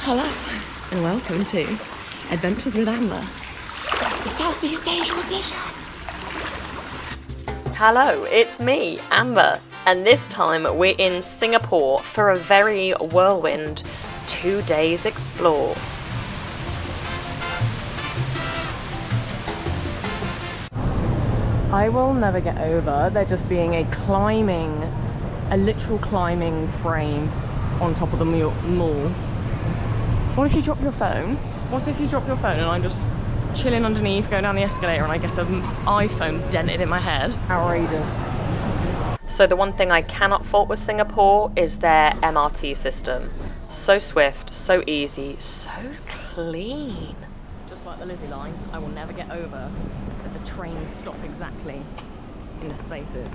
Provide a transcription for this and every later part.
Hello and welcome to Adventures with Amber, the Southeast Asian edition. Hello, it's me, Amber, and this time we're in Singapore for a very whirlwind 2 days explore. I will never get over there just being a literal climbing frame on top of the mall. What if you drop your phone? What if you drop your phone and I'm just chilling underneath, going down the escalator, and I get an iPhone dented in my head? Outrageous. So the one thing I cannot fault with Singapore is their MRT system. So swift, so easy, so clean. Just like the Lizzie line, I will never get over that the trains stop exactly in the spaces.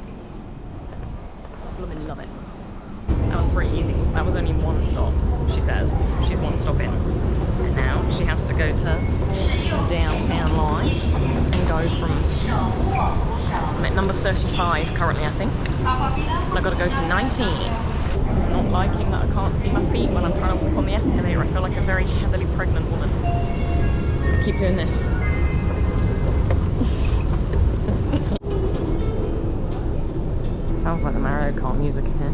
Blooming love it. That was pretty easy. That was only one stop, she says. She's one stop in. And now she has to go to the downtown line and go from... I'm at number 35 currently, I think. And I've got to go to 19. I'm not liking that I can't see my feet when I'm trying to walk on the escalator. I feel like a very heavily pregnant woman. I keep doing this. Sounds like the Mario Kart music in here.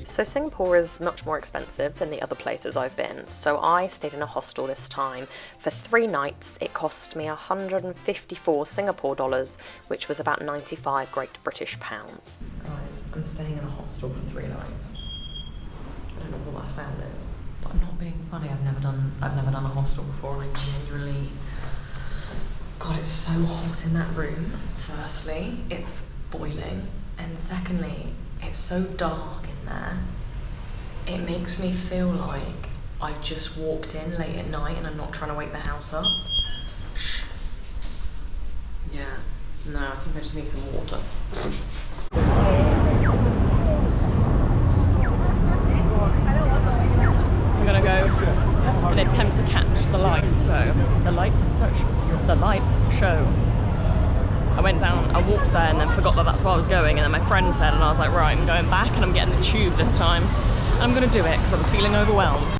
So Singapore is much more expensive than the other places I've been, so I stayed in a hostel this time. For 3 nights it cost me 154 Singapore dollars, which was about 95 Great British pounds. Guys, I'm staying in a hostel for 3 nights. I don't know what that sound is, but I'm not being funny. I've never done a hostel before, and I genuinely... God, it's so hot in that room. Firstly, it's boiling, and secondly, it's so dark in there. It makes me feel like I've just walked in late at night and I'm not trying to wake the house up. Yeah, no, I think I just need some water. I'm gonna go and attempt to catch the light show. The light show. I went down, I walked there and then forgot that that's where I was going, and then my friend said, and I was like, right, I'm going back and I'm getting the tube this time. And I'm gonna do it because I was feeling overwhelmed.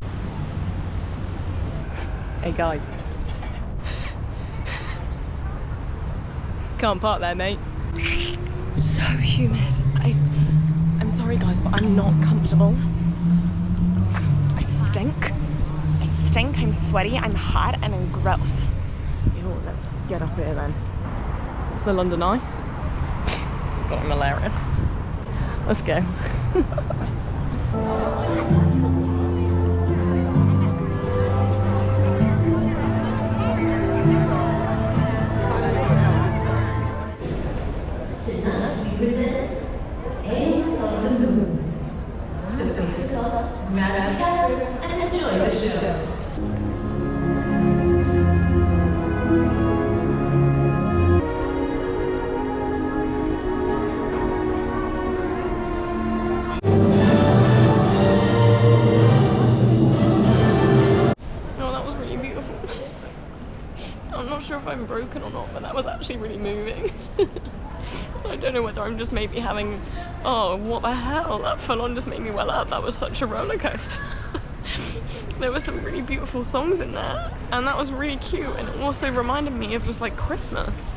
Hey guys. Can't park there, mate. It's so humid. I'm sorry guys, but I'm not comfortable. I stink. I'm sweaty, I'm hot, and I'm gross. Yo, let's get up here then. It's the London Eye. God, I'm hilarious. Let's go. Tonight we present Tales of the Moon. So focus up, grab our cameras, and enjoy the show. I'm not sure if I'm broken or not, but that was actually really moving. I don't know whether I'm just maybe having... Oh, what the hell? That full on just made me well up. That was such a roller coaster. There were some really beautiful songs in there, and that was really cute, and it also reminded me of just like Christmas,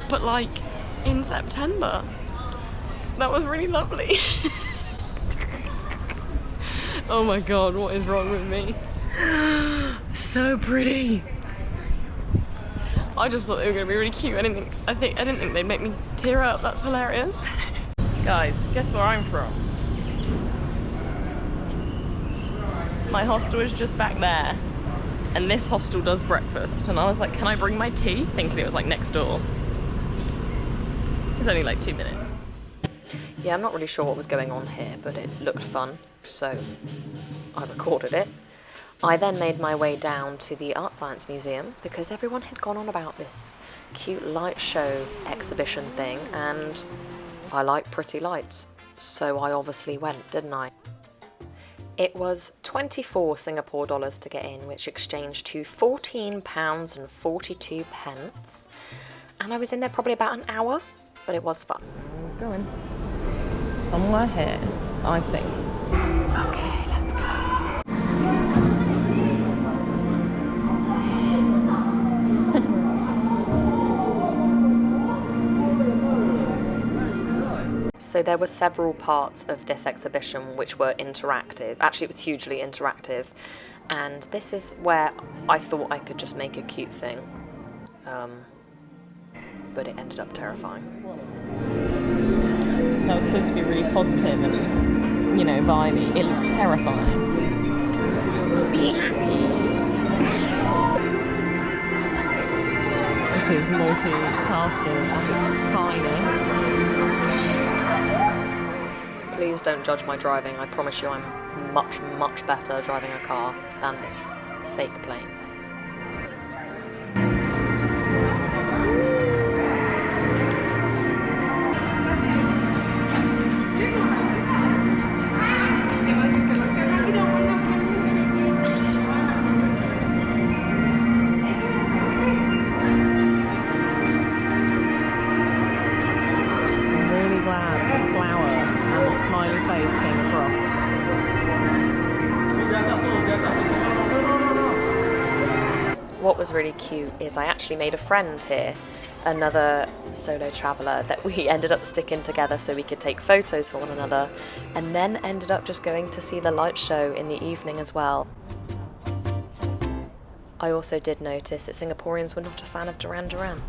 but like in September. That was really lovely. Oh my god, what is wrong with me? So pretty. I just thought they were going to be really cute. I didn't think they'd make me tear up. That's hilarious. Guys, guess where I'm from? My hostel is just back there, and this hostel does breakfast. And I was like, can I bring my tea? Thinking it was like next door. It's only like 2 minutes. Yeah, I'm not really sure what was going on here, but it looked fun, so I recorded it. I then made my way down to the Art Science Museum because everyone had gone on about this cute light show exhibition thing, and I like pretty lights, so I obviously went, didn't I? It was 24 Singapore dollars to get in, which exchanged to £14.42, and I was in there probably about an hour, but it was fun. We're going somewhere here, I think. Okay, let's go. So there were several parts of this exhibition which were interactive. Actually, it was hugely interactive. And this is where I thought I could just make a cute thing. But it ended up terrifying. That was supposed to be really positive and, you know, vibey. It looks terrifying. Be happy. This is multitasking at its finest. Please don't judge my driving. I promise you I'm much, much better driving a car than this fake plane. What was really cute is I actually made a friend here, another solo traveller that we ended up sticking together so we could take photos for one another, and then ended up just going to see the light show in the evening as well. I also did notice that Singaporeans were not a fan of Duran Duran.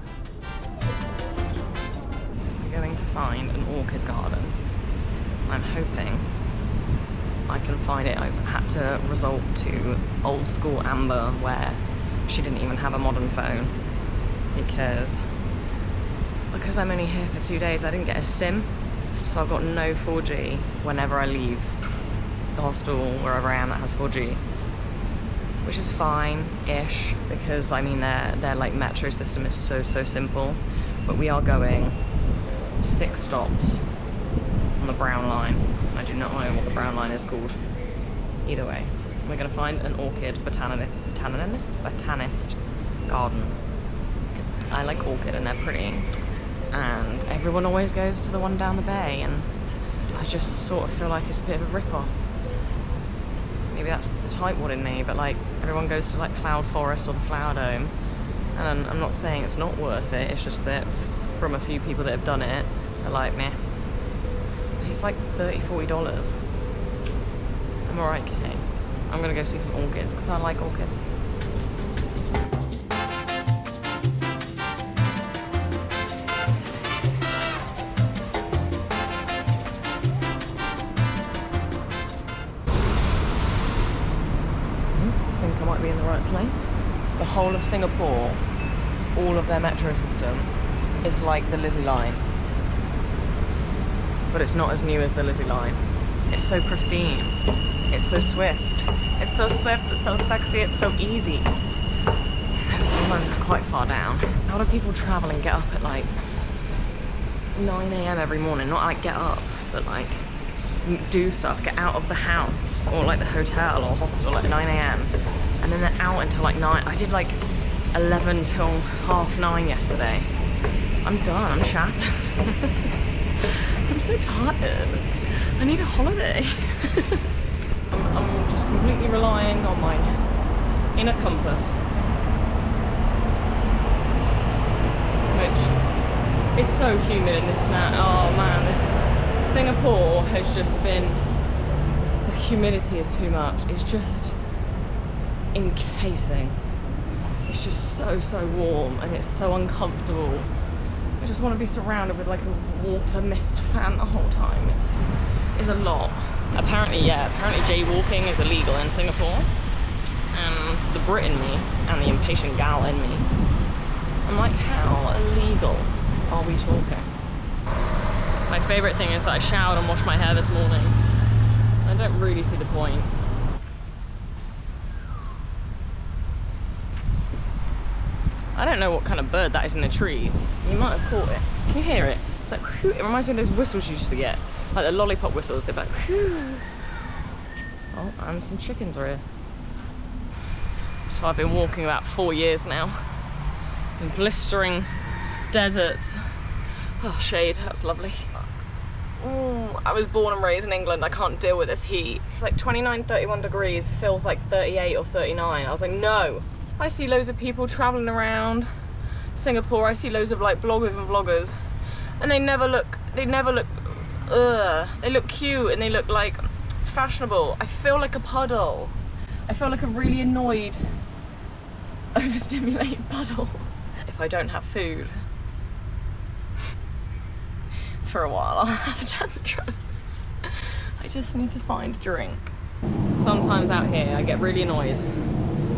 We're going to find an orchid garden. I'm hoping I can find it. I've had to resort to old school Amber where she didn't even have a modern phone because I'm only here for 2 days. I didn't get a SIM, so I've got no 4G whenever I leave the hostel, wherever I am that has 4G, which is fine-ish because I mean their like metro system is so simple. But we are going 6 stops on the brown line. I do not know what the brown line is called. Either way, we're going to find an orchid botanist garden. Because I like orchid and they're pretty. And everyone always goes to the one down the bay, and I just sort of feel like it's a bit of a rip-off. Maybe that's the tightwad in me, but like everyone goes to like Cloud Forest or the Flower Dome. And I'm not saying it's not worth it, it's just that from a few people that have done it, they're like, meh. It's like $30–40. I'm alright, okay. I'm gonna go see some orchids because I like orchids. I think I might be in the right place. The whole of Singapore, all of their metro system is like the Lizzie line. But it's not as new as the Lizzie line. It's so pristine. It's so swift. It's so swift, it's so sexy, it's so easy. Though sometimes it's quite far down. A lot of people travel and get up at like 9 AM every morning. Not like get up, but like do stuff, get out of the house or like the hotel or hostel at 9 AM. And then they're out until like 9. I did like 11 till 9:30 yesterday. I'm done, I'm shattered. I'm so tired. I need a holiday. I'm just completely relying on my inner compass, which is so humid in this now. Oh man, this Singapore has just been, the humidity is too much. It's just encasing. It's just so warm and it's so uncomfortable. I just want to be surrounded with like a water mist fan the whole time. It's a lot. Apparently jaywalking is illegal in Singapore. And the Brit in me and the impatient gal in me, I'm like, how illegal are we talking? My favourite thing is that I showered and washed my hair this morning. I don't really see the point. I don't know what kind of bird that is in the trees. You might have caught it. Can you hear it? It's like, whew. It reminds me of those whistles you used to get. Like the lollipop whistles, they're like, whew. Oh, and some chickens are here. So I've been walking about 4 years now. In blistering deserts. Oh, shade, that's lovely. Ooh, I was born and raised in England. I can't deal with this heat. It's like 29, 31 degrees, feels like 38 or 39. I was like, no. I see loads of people traveling around Singapore. I see loads of like bloggers and vloggers, and they never look ugh, they look cute and they look like fashionable. I feel like a puddle. I feel like a really annoyed, overstimulated puddle. If I don't have food for a while, I'll have a tantrum. I just need to find a drink. Sometimes out here I get really annoyed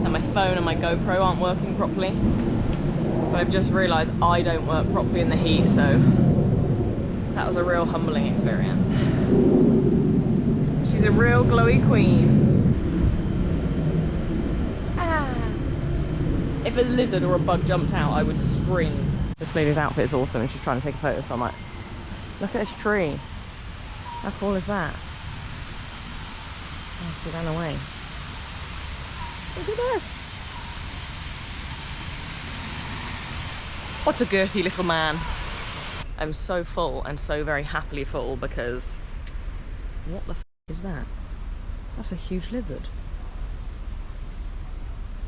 that my phone and my GoPro aren't working properly. But I've just realised I don't work properly in the heat, so that was a real humbling experience. She's a real glowy queen. Ah. If a lizard or a bug jumped out, I would scream. This lady's outfit is awesome and she's trying to take a photo, so I'm like, look at this tree. How cool is that? Oh, she ran away. Look at this. What a girthy little man. I'm so full and so very happily full because what the f is that? That's a huge lizard.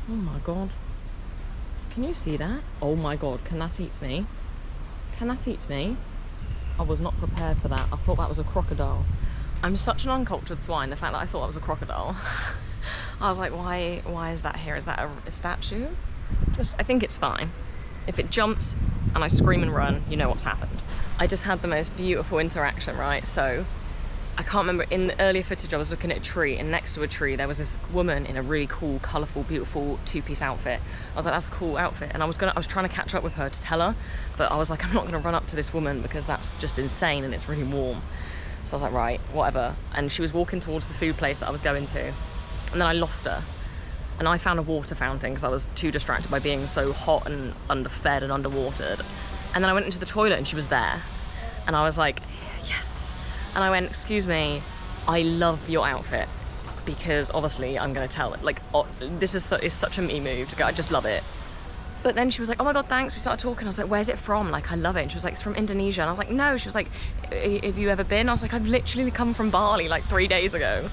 Oh my god. Can you see that? Oh my god, can that eat me? Can that eat me? I was not prepared for that. I thought that was a crocodile. I'm such an uncultured swine, the fact that I thought that was a crocodile. I was like, why is that here? Is that a statue? I think it's fine. If it jumps and I scream and run, you know what's happened. I just had the most beautiful interaction, right? So I can't remember, in the earlier footage I was looking at a tree, and next to a tree there was this woman in a really cool, colourful, beautiful two-piece outfit. I was like, that's a cool outfit. And I was trying to catch up with her to tell her, but I was like, I'm not gonna run up to this woman because that's just insane and it's really warm. So I was like, right, whatever. And she was walking towards the food place that I was going to, and then I lost her. And I found a water fountain because I was too distracted by being so hot and underfed and underwatered. And then I went into the toilet and she was there. And I was like, yes. And I went, excuse me, I love your outfit. Because obviously I'm gonna tell it. Like, oh, this is such a me move to go, I just love it. But then she was like, oh my god, thanks. We started talking. I was like, where's it from? Like, I love it. And she was like, it's from Indonesia. And I was like, no. She was like, have you ever been? I was like, I've literally come from Bali like 3 days ago.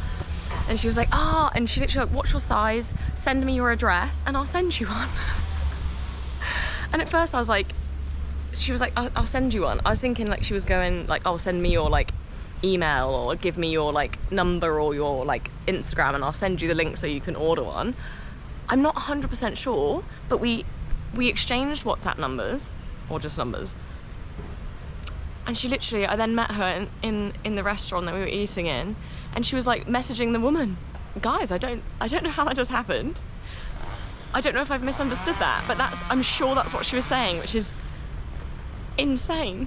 And she was like, ah, and she literally like, what's your size? Send me your address and I'll send you one. And at first I was like, she was like, I'll send you one. I was thinking like she was going like, oh, send me your like email or give me your like number or your like Instagram and I'll send you the link so you can order one. I'm not 100% sure, but we exchanged WhatsApp numbers, or just numbers. And she literally, I then met her in the restaurant that we were eating in, and she was like messaging the woman. Guys, I don't know how that just happened. I don't know if I've misunderstood that, but I'm sure that's what she was saying, which is insane.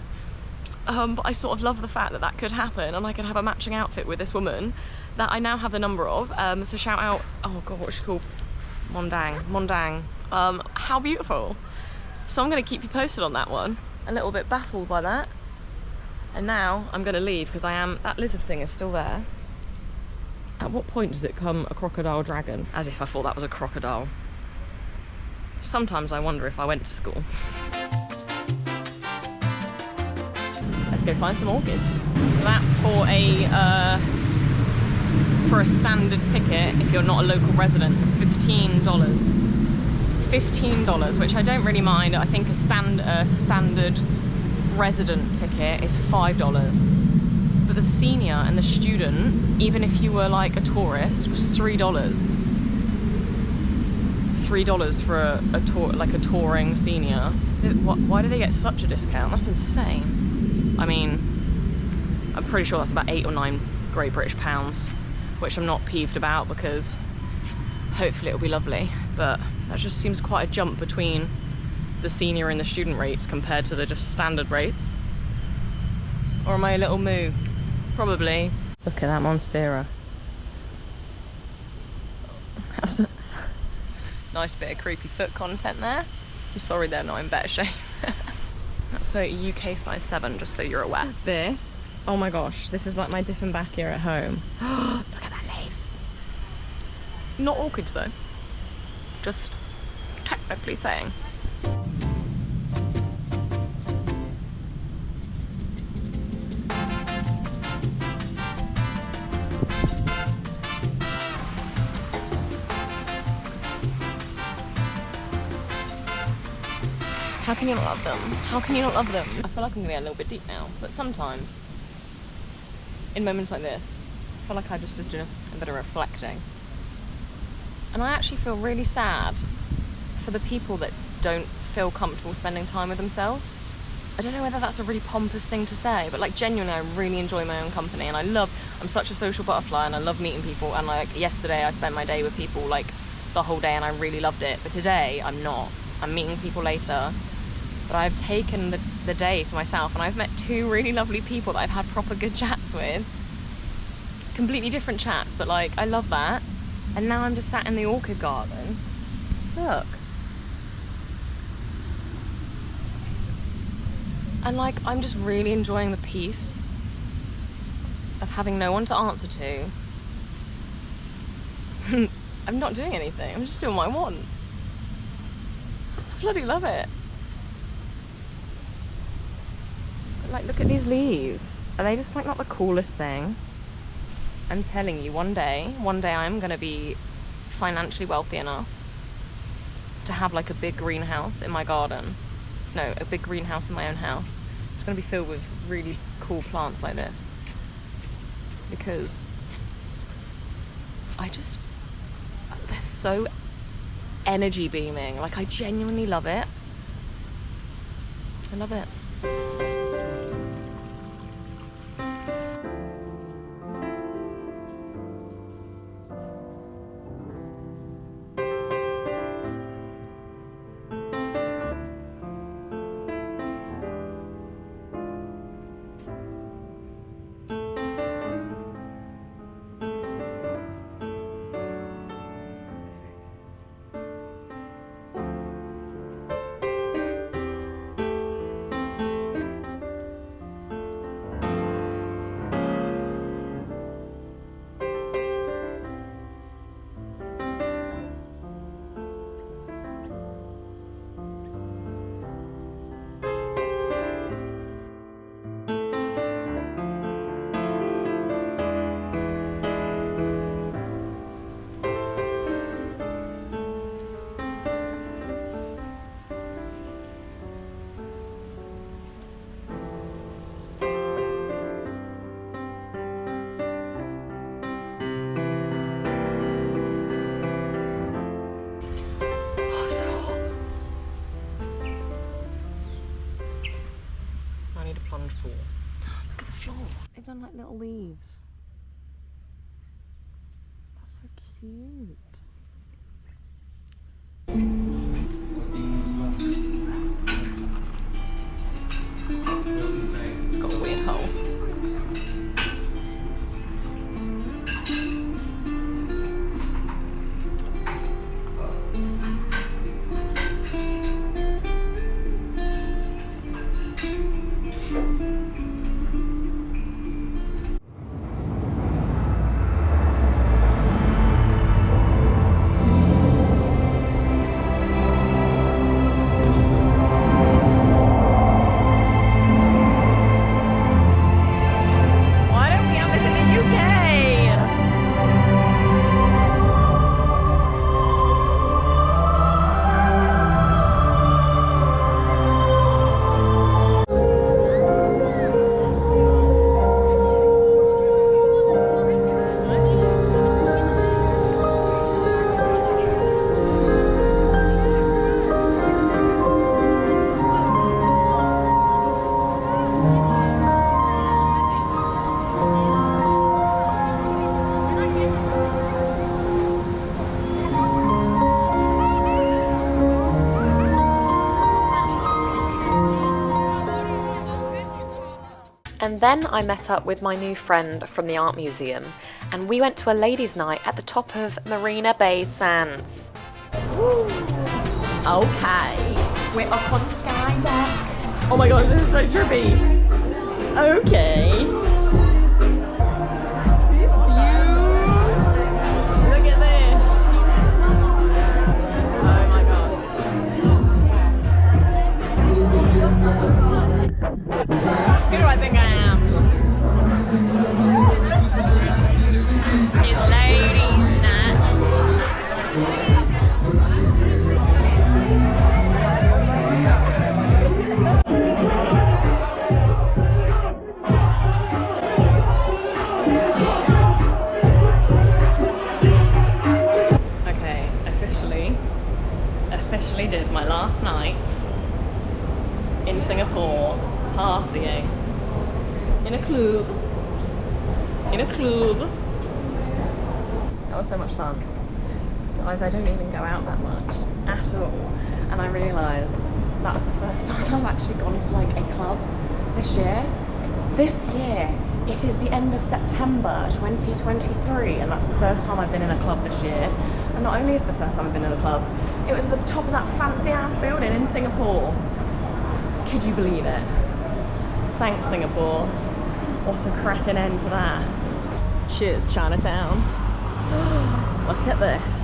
But I sort of love the fact that that could happen and I could have a matching outfit with this woman that I now have the number of. So shout out, oh god, what's she called? Mondang. How beautiful. So I'm gonna keep you posted on that one. A little bit baffled by that. And now I'm gonna leave because that lizard thing is still there. At what point does it come a crocodile dragon? As if I thought that was a crocodile. Sometimes I wonder if I went to school. Let's go find some orchids. So that for a standard ticket, if you're not a local resident, is $15. $15, which I don't really mind. I think a standard resident ticket is $5. But the senior and the student, even if you were like a tourist, was $3. $3 for a tour, like a touring senior. Why do they get such a discount? That's insane. I mean, I'm pretty sure that's about 8 or 9 Great British pounds, which I'm not peeved about because hopefully it'll be lovely. But that just seems quite a jump between the senior and the student rates compared to the just standard rates. Or am I a little moo? Probably. Look at that monstera. Nice bit of creepy foot content there. I'm sorry they're not in better shape. That's a UK size 7, just so you're aware. This, oh my gosh, this is like my Dieffenbachia at home. Look at that leaves. Not orchids though. Just technically saying. How can you not love them? How can you not love them? I feel like I'm gonna get a little bit deep now, but sometimes in moments like this, I feel like I just was doing a bit of reflecting. And I actually feel really sad for the people that don't feel comfortable spending time with themselves. I don't know whether that's a really pompous thing to say, but like genuinely I really enjoy my own company, and I'm such a social butterfly and I love meeting people, and like yesterday I spent my day with people like the whole day and I really loved it, but today I'm not. I'm meeting people later, but I've taken the day for myself, and I've met 2 really lovely people that I've had proper good chats with. Completely different chats, but like I love that. And now I'm just sat in the orchid garden. Look. And like, I'm just really enjoying the peace of having no one to answer to. I'm not doing anything, I'm just doing what I want. I bloody love it. But like, look at these leaves. Are they just like not the coolest thing? I'm telling you, one day I'm gonna be financially wealthy enough to have like a big greenhouse in my garden. No, a big greenhouse in my own house. It's going to be filled with really cool plants like this. Because they're so energy beaming. Like, I genuinely love it. I love it. Look at the floor. They've done like little leaves. That's so cute. It's got a weird hole. And then I met up with my new friend from the art museum, and we went to a ladies' night at the top of Marina Bay Sands. Woo. Okay, we're up on SkyDeck. Oh my god, this is so trippy. Okay. Look at this. Oh my god. Who do I think I am? It's ladies' night. night in Singapore, partying in a club. That was so much fun. Guys, I don't even go out that much at all. And I realised that was the first time I've actually gone to like a club this year. This year, it is the end of September 2023, and that's the first time I've been in a club this year. And not only is it the first time I've been in a club, it was the top of that fancy ass building in Singapore. Could you believe it? Thanks, Singapore. What a cracking end to that. Cheers, Chinatown. Look at this.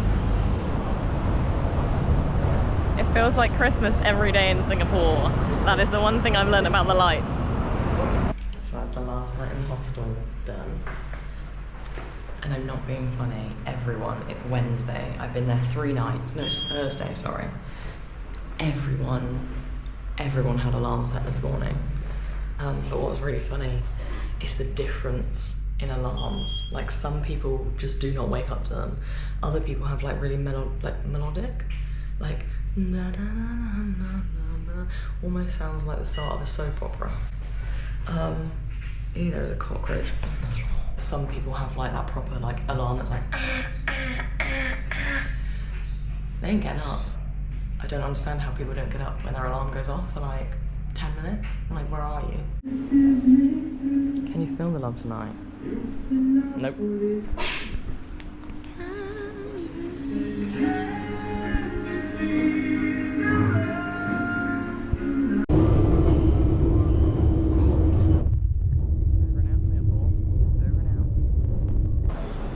It feels like Christmas every day in Singapore. That is the one thing I've learned about the lights. So that's the last night in the hostel done. And I'm not being funny, everyone, it's Wednesday. I've been there 3 nights. No, it's Thursday, sorry. Everyone had alarm set this morning. But what was really funny is the difference in alarms. Like, some people just do not wake up to them. Other people have like really melodic, like na na na na na na, almost sounds like the start of a soap opera. Ew, there's a cockroach on the floor. Some people have like that proper like alarm that's like they ain't getting up. I don't understand how people don't get up when their alarm goes off for like 10 minutes. I'm like, where are you? Can you feel the love tonight? Nope.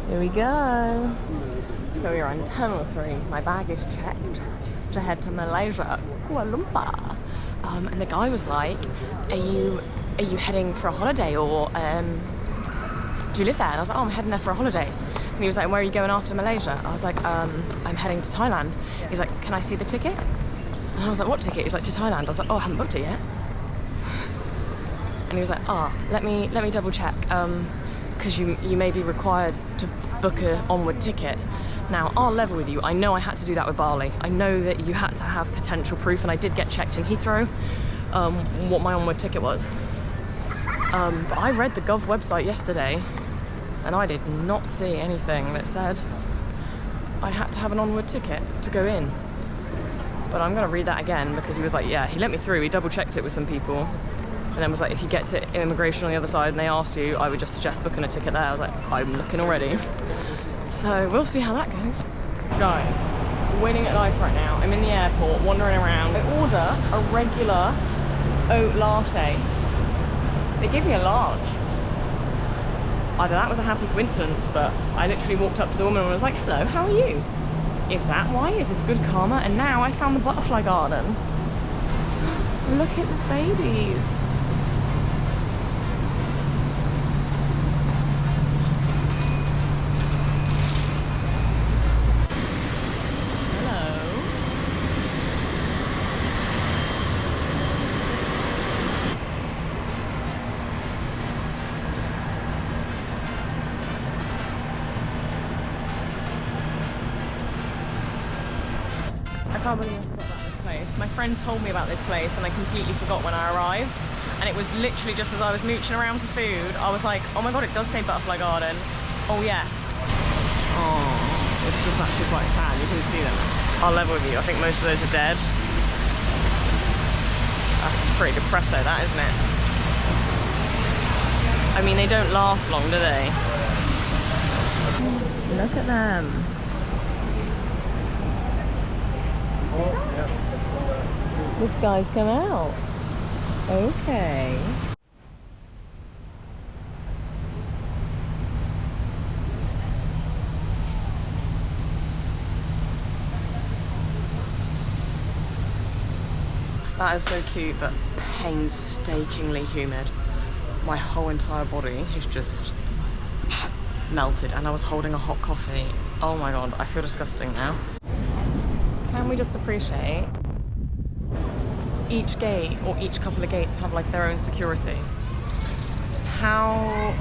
Here we go. So we're on Terminal 3. My bag is checked to head to Malaysia, Kuala Lumpur. And the guy was like, are you heading for a holiday, or do you live there? And I was like, oh, I'm heading there for a holiday. And he was like, where are you going after Malaysia? I was like, I'm heading to Thailand. He's like, can I see the ticket? And I was like, what ticket? He's like, to Thailand. I was like, oh, I haven't booked it yet. And he was like, let me double check, because you may be required to book an onward ticket. Now, I'll level with you. I know I had to do that with Bali. I know that you had to have potential proof, and I did get checked in Heathrow what my onward ticket was. But I read the Gov website yesterday, and I did not see anything that said I had to have an onward ticket to go in. But I'm going to read that again, because he was like, yeah, he let me through. He double checked it with some people, and then was like, if you get to immigration on the other side and they ask you, I would just suggest booking a ticket there. I was like, I'm looking already. So we'll see how that goes. Guys, winning at life right now. I'm in the airport, wandering around. I order a regular oat latte. They gave me a large. Either that was a happy coincidence, but I literally walked up to the woman and was like, hello, how are you? Is that why? Is this good karma? And now I found the butterfly garden. Look at these babies. I can't believe I forgot about this place. My friend told me about this place and I completely forgot when I arrived. And it was literally just as I was mooching around for food, I was like, oh my god, it does say Butterfly Garden. Oh yes. Oh, it's just actually quite sad. You can see them. I'll level with you. I think most of those are dead. That's pretty depressing, that, isn't it? I mean, they don't last long, do they? Look at them. This guy's come out. Okay. That is so cute, but painstakingly humid. My whole entire body is just melted, and I was holding a hot coffee. Oh my god, I feel disgusting now. Can we just appreciate each gate, or each couple of gates, have like their own security? How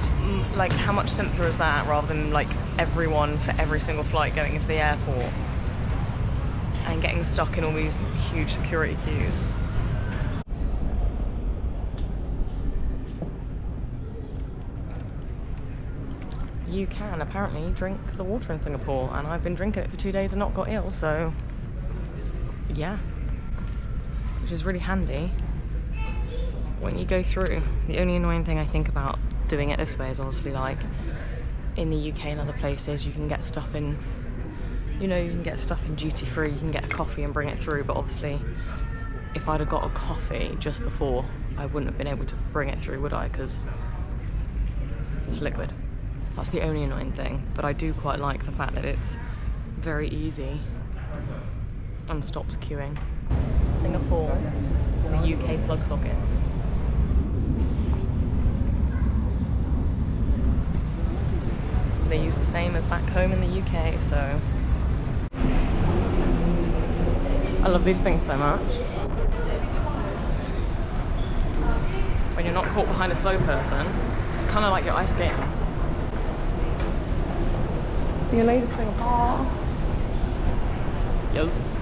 much simpler is that, rather than like everyone for every single flight going into the airport? and getting stuck in all these huge security queues. You can apparently drink the water in Singapore, and I've been drinking it for 2 days and not got ill, so yeah, which is really handy when you go through. The only annoying thing I think about doing it this way is obviously, like, in the UK and other places you can get stuff in, you know, you can get stuff in duty free, you can get a coffee and bring it through, but obviously if I'd have got a coffee just before, I wouldn't have been able to bring it through, would I? Because it's liquid. That's the only annoying thing, but I do quite like the fact that it's very easy and stops queuing. Singapore, the UK plug sockets. They use the same as back home in the UK, so I love these things so much. When you're not caught behind a slow person, it's kind of like your ice skating. See you later, Singapore. Yes.